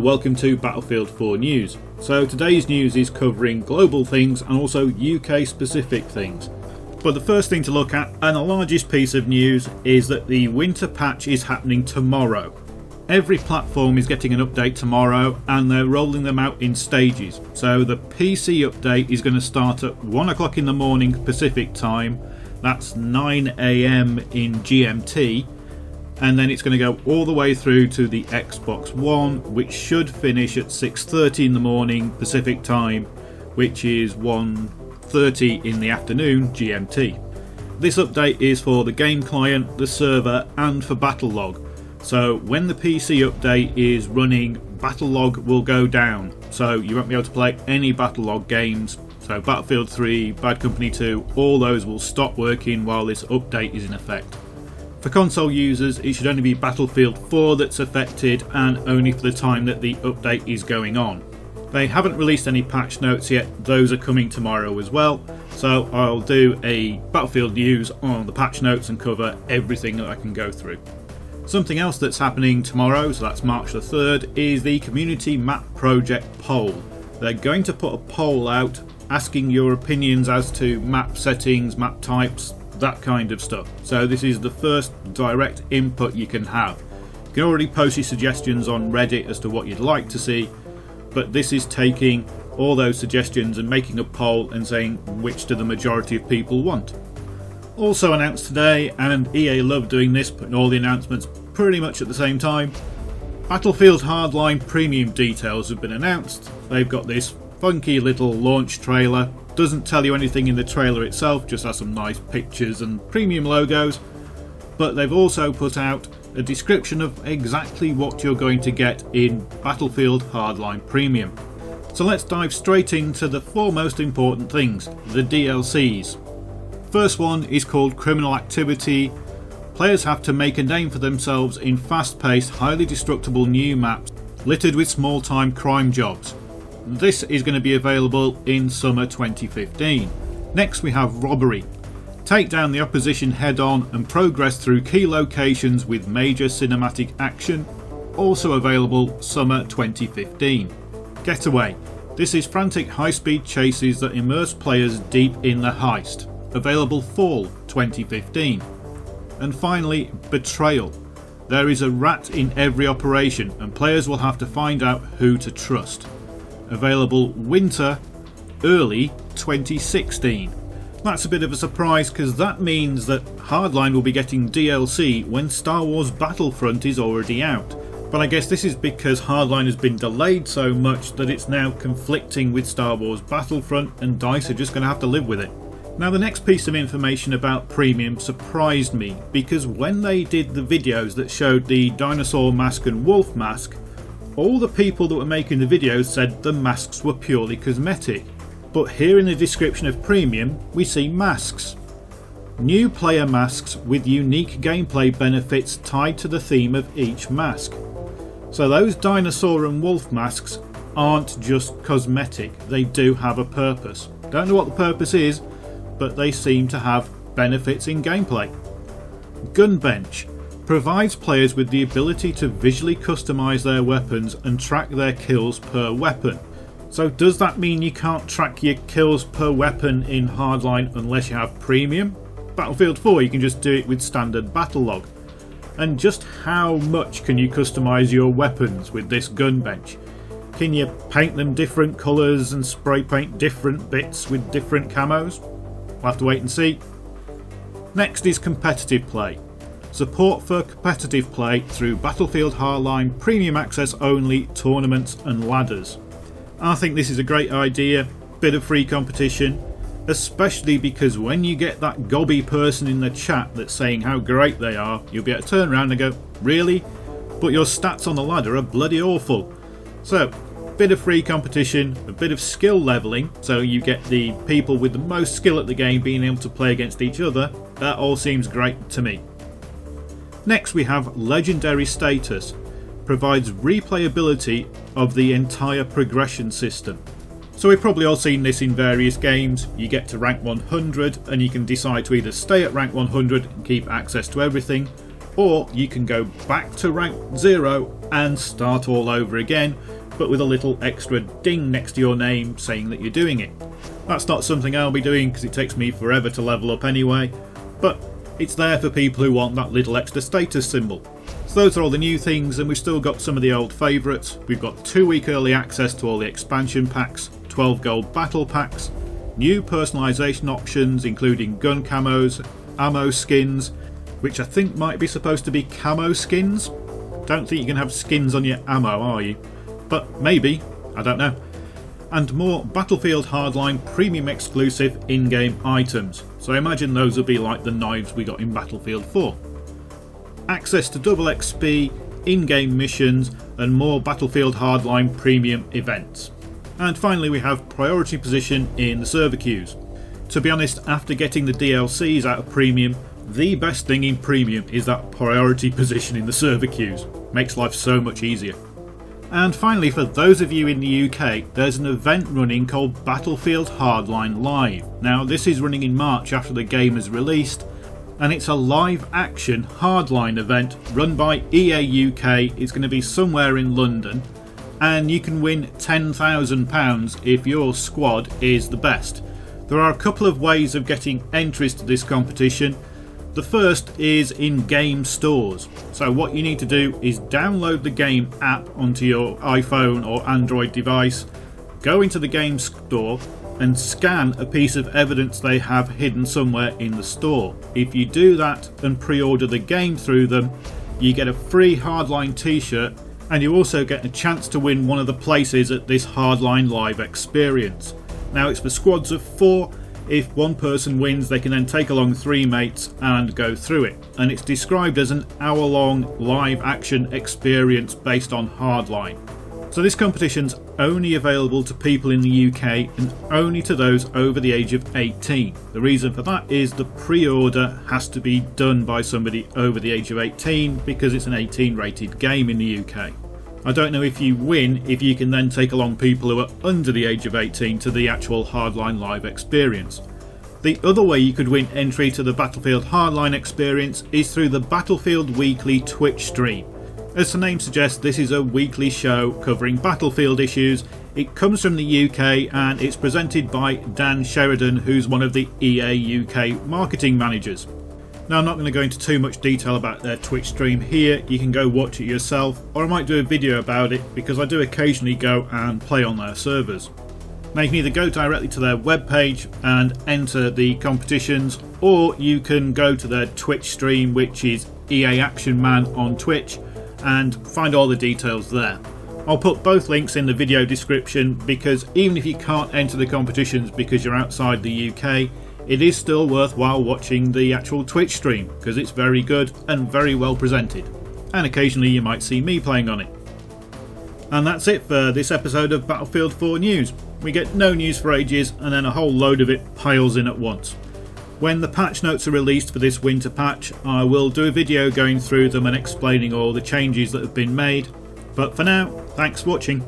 and welcome to Battlefield 4 News. So today's news is covering global things and also UK specific things. But the first thing to look at, and the largest piece of news, is that the winter patch is happening tomorrow. Every platform is getting an update tomorrow and they're rolling them out in stages. So the PC update is going to start at 1 o'clock in the morning Pacific time, that's 9 AM in GMT, and then it's going to go all the way through to the Xbox One, which should finish at 6:30 in the morning Pacific time, which is 1:30 in the afternoon GMT. This update is for the game client, the server and for Battlelog. So when the PC update is running, Battlelog will go down, so you won't be able to play any Battlelog games. So Battlefield 3, Bad Company 2, all those will stop working while this update is in effect. For console users, it should only be Battlefield 4 that's affected, and only for the time that the update is going on. They haven't released any patch notes yet, those are coming tomorrow as well, so I'll do a Battlefield news on the patch notes and cover everything that I can go through. Something else that's happening tomorrow, so that's March the 3rd, is the Community Map Project poll. They're going to put a poll out asking your opinions as to map settings, map types, that kind of stuff. So this is the first direct input you can have. You can already post your suggestions on Reddit as to what you'd like to see, but this is taking all those suggestions and making a poll and saying which do the majority of people want. Also announced today, and EA love doing this, putting all the announcements pretty much at the same time, Battlefield Hardline premium details have been announced. They've got this funky little launch trailer. Doesn't tell you anything in the trailer itself, just has some nice pictures and premium logos, but they've also put out a description of exactly what you're going to get in Battlefield Hardline Premium. So let's dive straight into the four most important things, the DLCs. First one is called Criminal Activity. Players have to make a name for themselves in fast-paced, highly destructible new maps littered with small-time crime jobs. This is going to be available in summer 2015. Next we have Robbery. Take down the opposition head-on and progress through key locations with major cinematic action. Also available summer 2015. Getaway. This is frantic high-speed chases that immerse players deep in the heist. Available fall 2015. And finally, Betrayal. There is a rat in every operation and players will have to find out who to trust. Available winter early 2016. That's a bit of a surprise because that means that Hardline will be getting DLC when Star Wars Battlefront is already out. But I guess this is because Hardline has been delayed so much that it's now conflicting with Star Wars Battlefront and DICE are just going to have to live with it. Now the next piece of information about Premium surprised me because when they did the videos that showed the dinosaur mask and wolf mask, all the people that were making the videos said the masks were purely cosmetic. But here in the description of Premium we see masks. New player masks with unique gameplay benefits tied to the theme of each mask. So those dinosaur and wolf masks aren't just cosmetic, they do have a purpose. Don't know what the purpose is, but they seem to have benefits in gameplay. Gun Bench provides players with the ability to visually customise their weapons and track their kills per weapon. So does that mean you can't track your kills per weapon in Hardline unless you have Premium? Battlefield 4 you can just do it with standard Battlelog. And just how much can you customise your weapons with this Gun Bench? Can you paint them different colours and spray paint different bits with different camos? We'll have to wait and see. Next is competitive play. Support for competitive play through Battlefield Hardline Premium Access only tournaments and ladders. I think this is a great idea, bit of free competition, especially because when you get that gobby person in the chat that's saying how great they are, you'll be able to turn around and go, really? But your stats on the ladder are bloody awful. So, bit of free competition, a bit of skill levelling, so you get the people with the most skill at the game being able to play against each other. That all seems great to me. Next we have Legendary Status. Provides replayability of the entire progression system. So we've probably all seen this in various games. You get to rank 100 and you can decide to either stay at rank 100 and keep access to everything, or you can go back to rank 0 and start all over again, but with a little extra ding next to your name saying that you're doing it. That's not something I'll be doing because it takes me forever to level up anyway, but it's there for people who want that little extra status symbol. So those are all the new things, and we've still got some of the old favourites. We've got 2-week early access to all the expansion packs, 12 gold battle packs, new personalisation options including gun camos, ammo skins, which I think might be supposed to be camo skins. Don't think you can have skins on your ammo, are you? But maybe, I don't know. And more Battlefield Hardline premium exclusive in-game items, so I imagine those will be like the knives we got in Battlefield 4. Access to double XP, in-game missions, and more Battlefield Hardline premium events. And finally we have priority position in the server queues. To be honest, after getting the DLCs out of premium, the best thing in premium is that priority position in the server queues. Makes life so much easier. And finally, for those of you in the UK, there's an event running called Battlefield Hardline Live. Now this is running in March after the game is released, and it's a live action Hardline event run by EA UK. It's going to be somewhere in London, and you can win £10,000 if your squad is the best. There are a couple of ways of getting entries to this competition. The first is in game stores. So what you need to do is download the game app onto your iPhone or Android device, go into the game store and scan a piece of evidence they have hidden somewhere in the store. If you do that and pre-order the game through them, you get a free Hardline t-shirt, and you also get a chance to win one of the places at this Hardline live experience. Now it's for squads of 4. If one person wins, they can then take along 3 mates and go through it. And it's described as an hour-long live action experience based on Hardline. So this competition's only available to people in the UK and only to those over the age of 18. The reason for that is the pre-order has to be done by somebody over the age of 18 because it's an 18 rated game in the UK. I don't know if you win if you can then take along people who are under the age of 18 to the actual Hardline live experience. The other way you could win entry to the Battlefield Hardline experience is through the Battlefield Weekly Twitch stream. As the name suggests, this is a weekly show covering Battlefield issues. It comes from the UK and it's presented by Dan Sheridan, who's one of the EA UK marketing managers. Now I'm not going to go into too much detail about their Twitch stream here, you can go watch it yourself, or I might do a video about it because I do occasionally go and play on their servers. Now you can either go directly to their webpage and enter the competitions, or you can go to their Twitch stream, which is EA Action Man on Twitch, and find all the details there. I'll put both links in the video description because even if you can't enter the competitions because you're outside the UK, it is still worthwhile watching the actual Twitch stream because it's very good and very well presented, and occasionally you might see me playing on it. And that's it for this episode of Battlefield 4 News. We get no news for ages and then a whole load of it piles in at once. When the patch notes are released for this winter patch, I will do a video going through them and explaining all the changes that have been made. But for now, thanks for watching.